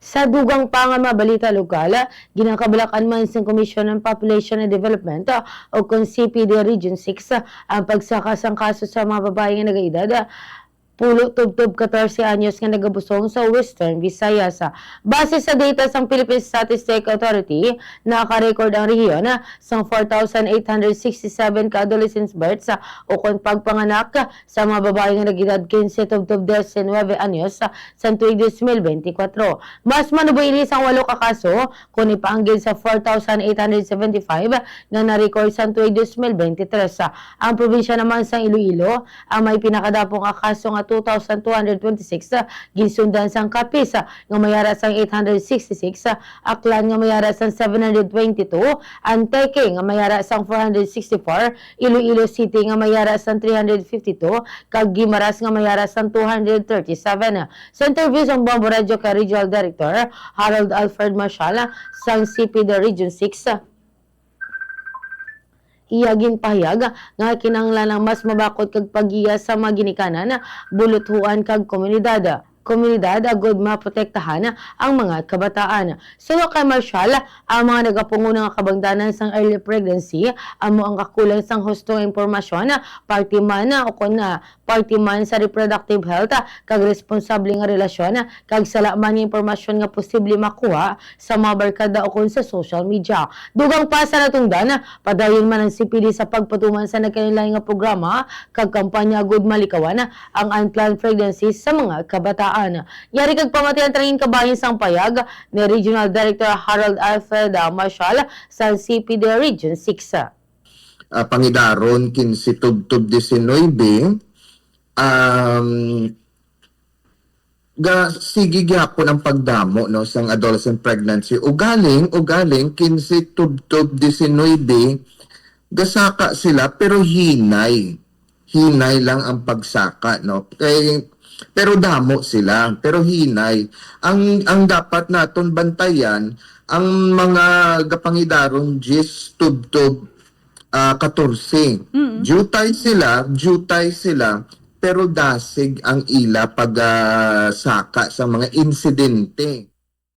Sa dugang pa nga mabalita lokal, ginakabalakan man sa Commission on Population and Development o kung CPD Region 6 ang pagsakas ang kaso sa mga babae nga nag-edad pulo tubtob 14 anyos nga nagabusong sa Western Visayas. Base sa data sa Philippine Statistics Authority, naka-record ang rehiyon sa 4,867 ka-adolescent births o kung pagpanganak sa mga babae nga nag-edad 15 tubtob 19 anyos sa tuig 2024. Mas manuboy ini sa 8 ka kaso kung ipaanggil sa 4,875 nga na-record sa tuig 2023. Ang probinsya naman sa Iloilo ang may pinakadapong kaso nga 2,226 ginsundan sang Capiz nga mayara sang 866, Aklan nga mayara sang 722, Antique nga mayara sang 464, Iloilo City nga mayara sang 352, kag Guimaras nga mayara sang 237. Sa interview sang Bombo Radio kay Regional Director Harold Alfred Marshall sang CPD Region 6, iyagin pahayag nga kinahanglan mas mabakod kag pagiya sa mga ginikanan buluthuan kag komunidad agud maprotektahan ang mga kabataan. Suno kay Marshall, ang mga nagapungo nga kabangdanan sang early pregnancy amo ang kakulang sang hustong impormasyon party man o kun party man sa reproductive health kag responsable nga relasyon kag sala man nga impormasyon nga posible makuha sa mga barkada o kun sa social media. Dugang pa sa natungdan, padayon man ang CPD sa pagpatuman sa nagkanilang nga programa kag kampanya agud malikawan ang unplanned pregnancy sa mga kabataan. Yari kag pamatian trangin kabahin sang payag ni Regional Director Harold Alfred Marshall sa CPD Region 6. Pangidaron kinsi tubtob 19 sige gyapon ang pagdamo no sang adolescent pregnancy ugaling kinsi tubtob 19 gasaka sila pero hinay lang ang pagsaka no pero damo sila, pero hinay. Ang dapat naton bantayan ang mga gapangidaron 10 tubtob 14. Jutay sila, pero dasig ang ila pag saka sa mga insidente.